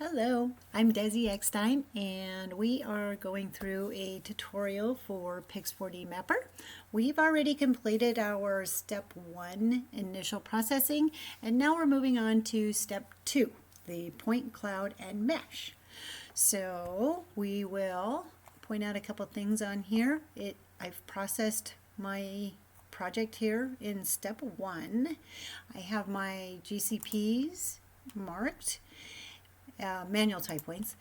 Hello, I'm Desi Eckstein, and we are going through a tutorial for Pix4D Mapper. We've already completed our step 1 initial processing, and now we're moving on to step 2, the point cloud and mesh. So we will point out a couple things on here. I've processed my project here in step 1. I have my GCPs marked. Manual type points,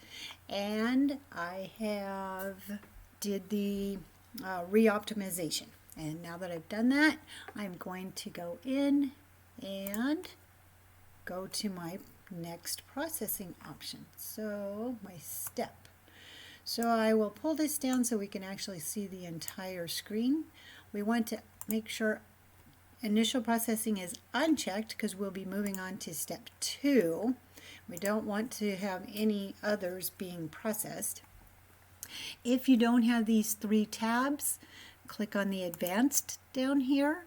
and I have did the re-optimization, and now that I've done that, I'm going to go in and go to my next processing option, so my step. So I will pull this down so we can actually see the entire screen. We want to make sure initial processing is unchecked because we'll be moving on to step 2. We don't want to have any others being processed. If you don't have these 3 tabs, click on the advanced down here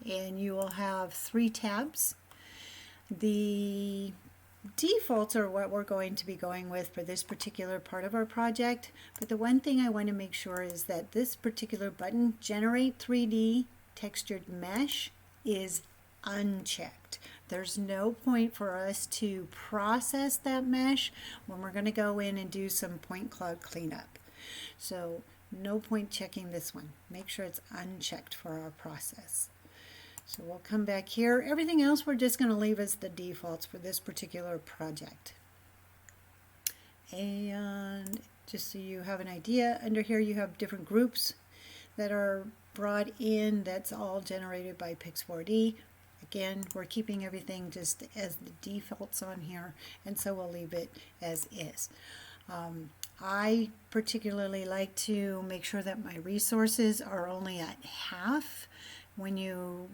and you will have 3 tabs. The defaults are what we're going to be going with for this particular part of our project, but the one thing I want to make sure is that this particular button, Generate 3D Textured Mesh, is unchecked. There's no point for us to process that mesh when we're going to go in and do some point cloud cleanup. So no point checking this one. Make sure it's unchecked for our process. So we'll come back here. Everything else we're just going to leave as the defaults for this particular project. And just so you have an idea, under here you have different groups that are brought in. That's all generated by Pix4D. Again, we're keeping everything just as the defaults on here, and so we'll leave it as is. I particularly like to make sure that my resources are only at half. When you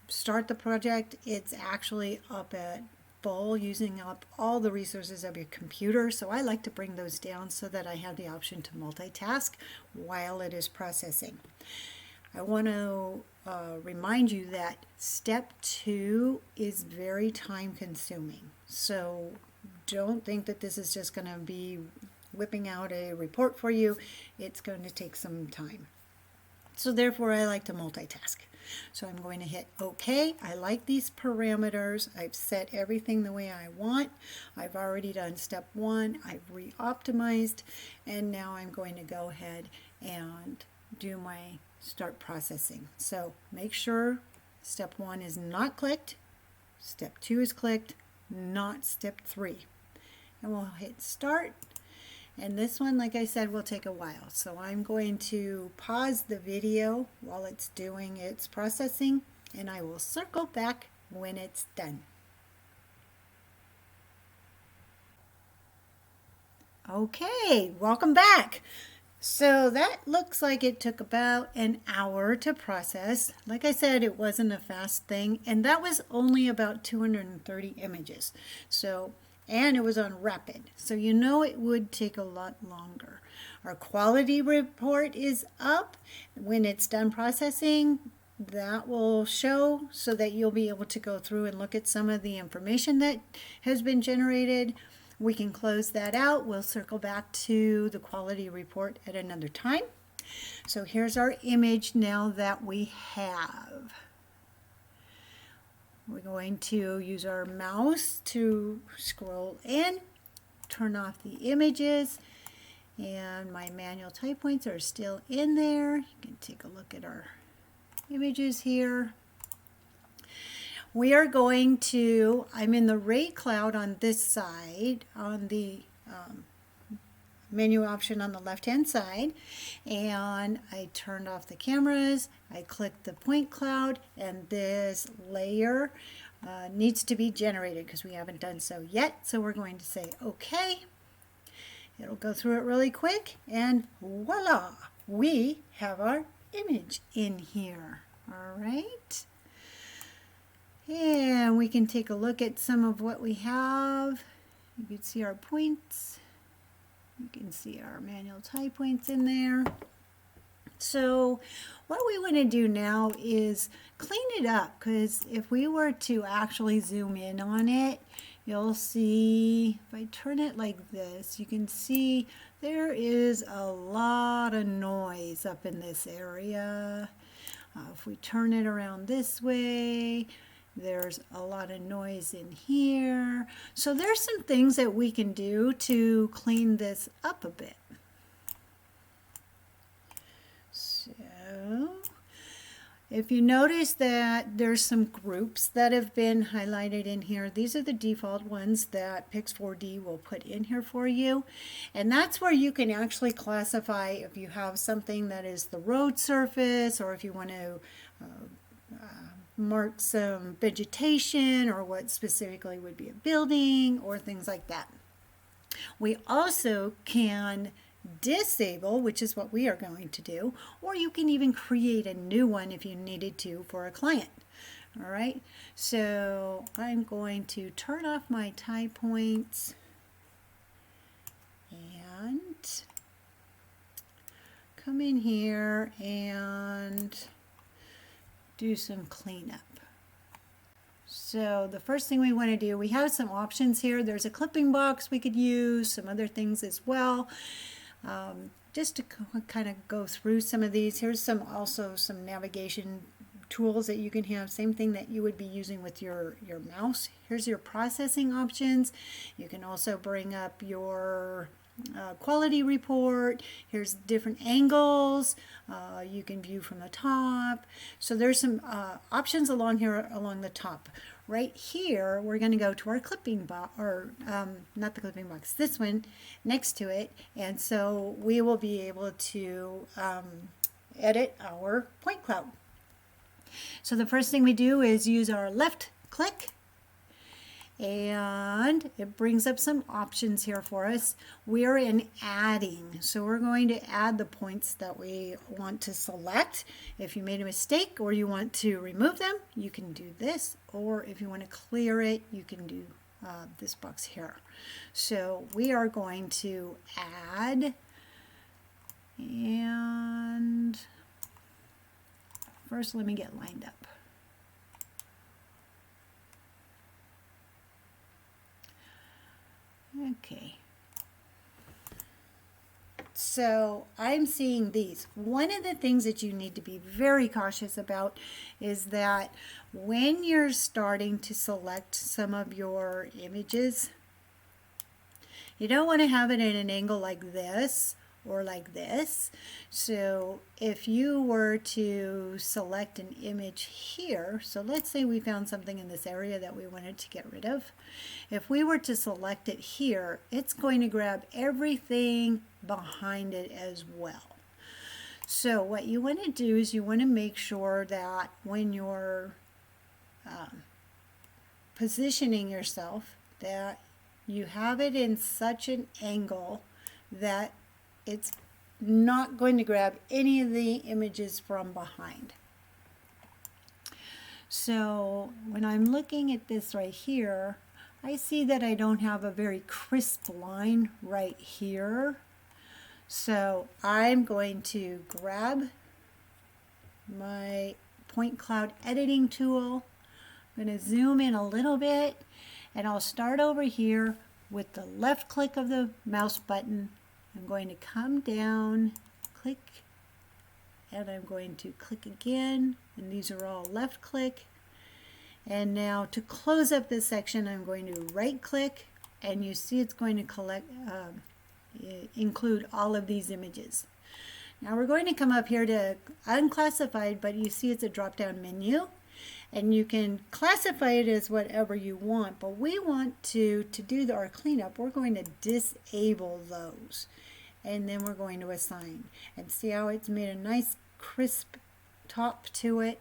start the project, it's actually up at full, using up all the resources of your computer. So I like to bring those down so that I have the option to multitask while it is processing. I want to remind you that step 2 is very time consuming. So don't think that this is just going to be whipping out a report for you. It's going to take some time. So therefore I like to multitask. So I'm going to hit OK. I like these parameters. I've set everything the way I want. I've already done step 1. I've re-optimized, and now I'm going to go ahead and do my start processing. So make sure step 1 is not clicked, step 2 is clicked, not step 3. And we'll hit start. And this one, like I said, will take a while. So I'm going to pause the video while it's doing its processing, and I will circle back when it's done. Okay, welcome back. So that looks like it took about an hour to process. Like I said, it wasn't a fast thing, and that was only about 230 images. And it was on rapid, so you know it would take a lot longer. Our quality report is up. When it's done processing, that will show so that you'll be able to go through and look at some of the information that has been generated. We can close that out. We'll circle back to the quality report at another time. So here's our image now that we have. We're going to use our mouse to scroll in, turn off the images, and my manual type points are still in there. You can take a look at our images here. We are going to, I'm in the rate cloud on this side, on the menu option on the left hand side, and I turned off the cameras. I clicked the point cloud, and this layer needs to be generated because we haven't done so yet. So we're going to say OK. It'll go through it really quick, and voila, we have our image in here. All right. And we can take a look at some of what we have. You can see our points. You can see our manual type points in there. So what we want to do now is clean it up, because if we were to actually zoom in on it, you'll see, if I turn it like this, you can see there is a lot of noise up in this area. If we turn it around this way, there's a lot of noise in here. So there's some things that we can do to clean this up a bit. So if you notice that there's some groups that have been highlighted in here, these are the default ones that Pix4D will put in here for you. And that's where you can actually classify if you have something that is the road surface, or if you want to mark some vegetation, or what specifically would be a building, or things like that. We also can disable, which is what we are going to do, or you can even create a new one if you needed to for a client. All right, so I'm going to turn off my tie points and come in here and do some cleanup. So the first thing we want to do, we have some options here. There's a clipping box we could use, some other things as well. Just to kind of go through some of these, here's also some navigation tools that you can have, same thing that you would be using with your mouse. Here's your processing options. You can also bring up your quality report. Here's different angles. You can view from the top. So there's some options along here along the top. Right here, we're going to go to our clipping box, or not the clipping box, this one next to it. And so we will be able to edit our point cloud. So the first thing we do is use our left click, and it brings up some options here for us. We're in adding, so we're going to add the points that we want to select. If you made a mistake or you want to remove them, you can do this, or if you want to clear it, you can do this box here. So we are going to add, and first let me get lined up. Okay, so I'm seeing these. One of the things that you need to be very cautious about is that when you're starting to select some of your images, you don't want to have it at an angle like this or like this. So if you were to select an image here, so let's say we found something in this area that we wanted to get rid of. If we were to select it here, it's going to grab everything behind it as well. So what you want to do is you want to make sure that when you're positioning yourself, that you have it in such an angle that it's not going to grab any of the images from behind. So when I'm looking at this right here, I see that I don't have a very crisp line right here. So I'm going to grab my point cloud editing tool. I'm going to zoom in a little bit, and I'll start over here with the left click of the mouse button. I'm going to come down, click, and I'm going to click again, and these are all left click. And now to close up this section, I'm going to right click, and you see it's going to include all of these images. Now we're going to come up here to unclassified, but you see it's a drop down menu, and you can classify it as whatever you want, but we want to do our cleanup, we're going to disable those. And then we're going to assign. And see how it's made a nice crisp top to it.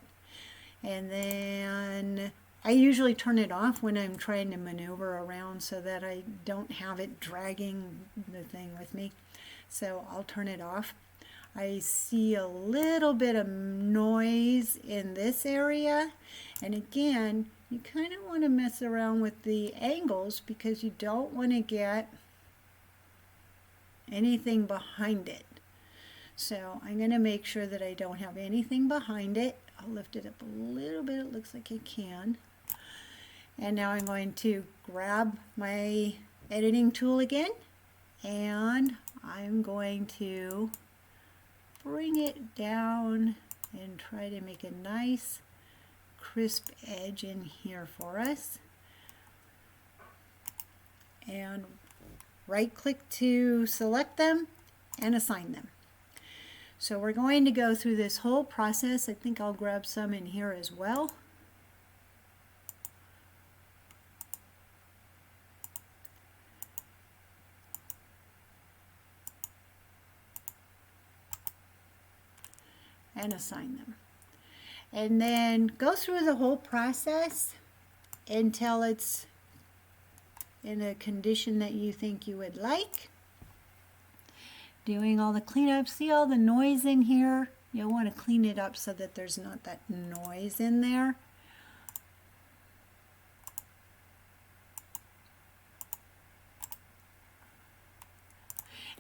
And then I usually turn it off when I'm trying to maneuver around so that I don't have it dragging the thing with me. So I'll turn it off. I see a little bit of noise in this area. And again, you kind of want to mess around with the angles because you don't want to get anything behind it. So I'm going to make sure that I don't have anything behind it. I'll lift it up a little bit. It looks like I can. And now I'm going to grab my editing tool again, and I'm going to bring it down and try to make a nice crisp edge in here for us. And right click to select them and assign them. So we're going to go through this whole process. I think I'll grab some in here as well. And assign them. And then go through the whole process until it's in a condition that you think you would like. Doing all the cleanup. See all the noise in here? You'll want to clean it up so that there's not that noise in there.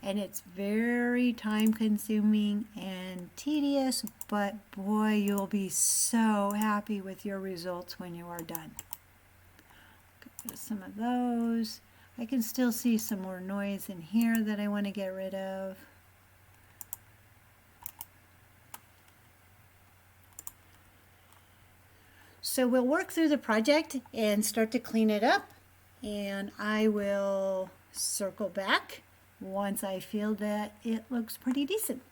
And it's very time consuming and tedious, but boy, you'll be so happy with your results when you are done. Get rid of some of those. I can still see some more noise in here that I want to get rid of. So we'll work through the project and start to clean it up, and I will circle back once I feel that it looks pretty decent.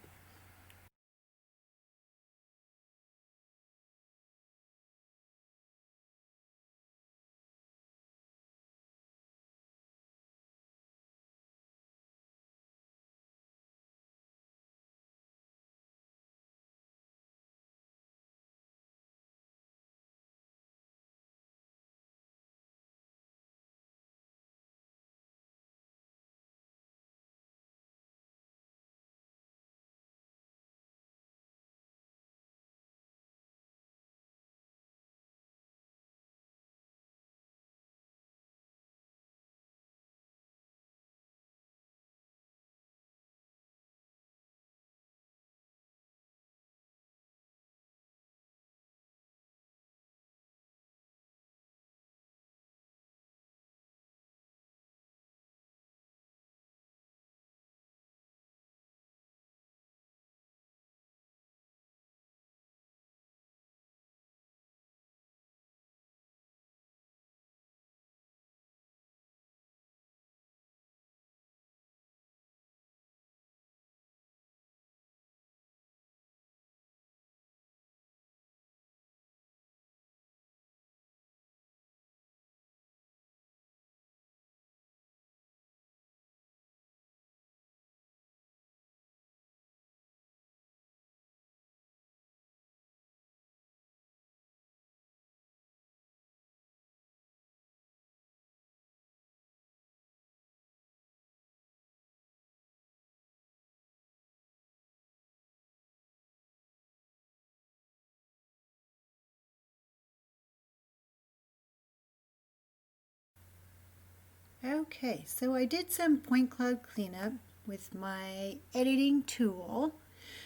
Okay, so I did some point cloud cleanup with my editing tool.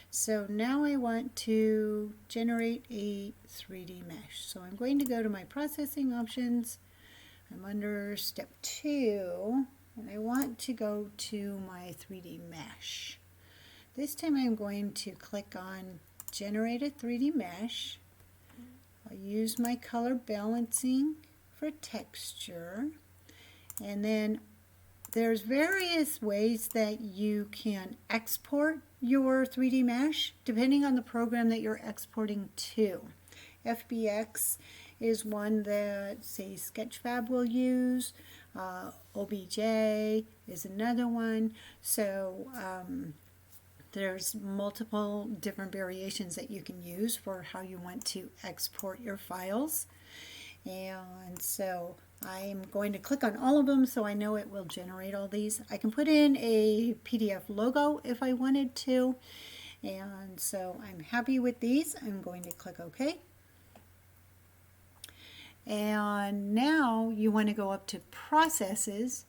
So now I want to generate a 3D mesh. So I'm going to go to my processing options. I'm under step 2, and I want to go to my 3D mesh. This time I'm going to click on generate a 3D mesh. I'll use my color balancing for texture. And then there's various ways that you can export your 3D mesh depending on the program that you're exporting to. FBX is one that, say, Sketchfab will use. OBJ is another one. So there's multiple different variations that you can use for how you want to export your files. And so I'm going to click on all of them so I know it will generate all these. I can put in a PDF logo if I wanted to. And so I'm happy with these. I'm going to click OK. And now you want to go up to Processes,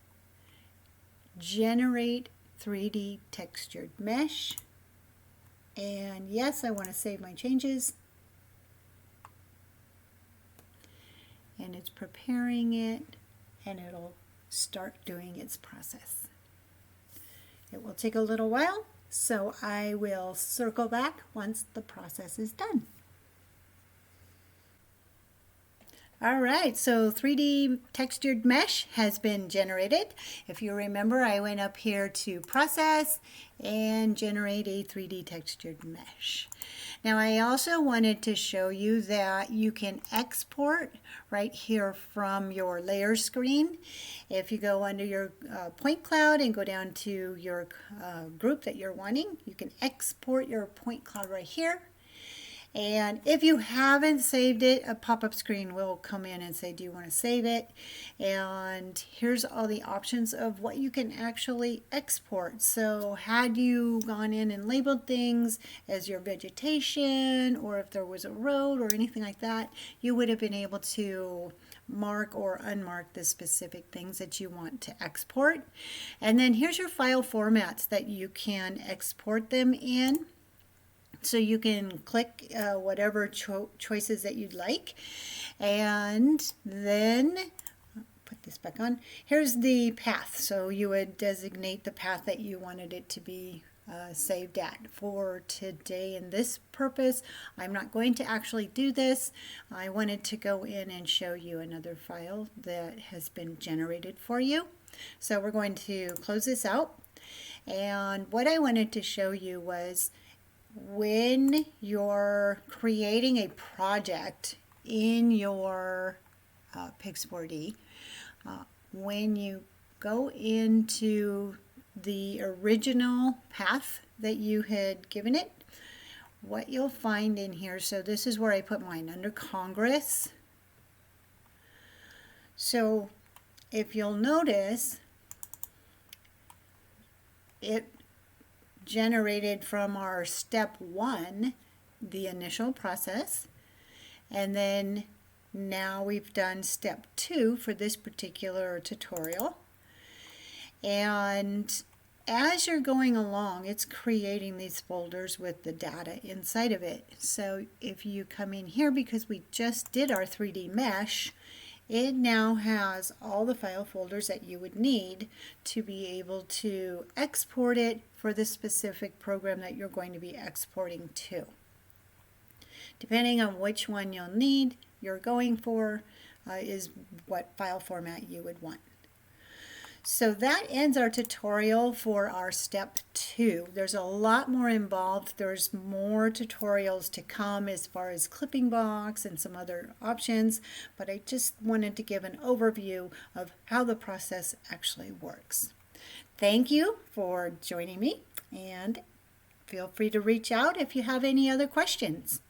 Generate 3D Textured Mesh. And yes, I want to save my changes. and it's preparing it, and it'll start doing its process. It will take a little while, so I will circle back once the process is done. All right, so 3D textured mesh has been generated. If you remember, I went up here to process and generate a 3D textured mesh. Now I also wanted to show you that you can export right here from your layer screen. If you go under your point cloud and go down to your group that you're wanting, you can export your point cloud right here. And if you haven't saved it, a pop-up screen will come in and say, do you want to save it? And here's all the options of what you can actually export. So had you gone in and labeled things as your vegetation, or if there was a road or anything like that, you would have been able to mark or unmark the specific things that you want to export. And then here's your file formats that you can export them in. So you can click whatever choices that you'd like, and then put this back on. Here's the path. So you would designate the path that you wanted it to be saved at. For today in this purpose, I'm not going to actually do this. I wanted to go in and show you another file that has been generated for you. So we're going to close this out, and what I wanted to show you was when you're creating a project in your Pix4D, when you go into the original path that you had given it, what you'll find in here, so this is where I put mine, under Congress. So if you'll notice, it generated from our step 1 the initial process, and then now we've done step 2 for this particular tutorial, and as you're going along it's creating these folders with the data inside of it. So if you come in here, because we just did our 3D mesh, it now has all the file folders that you would need to be able to export it for the specific program that you're going to be exporting to. Depending on which one you're going for is what file format you would want. So that ends our tutorial for our step 2. There's a lot more involved. There's more tutorials to come as far as clipping box and some other options, but I just wanted to give an overview of how the process actually works. Thank you for joining me, and feel free to reach out if you have any other questions.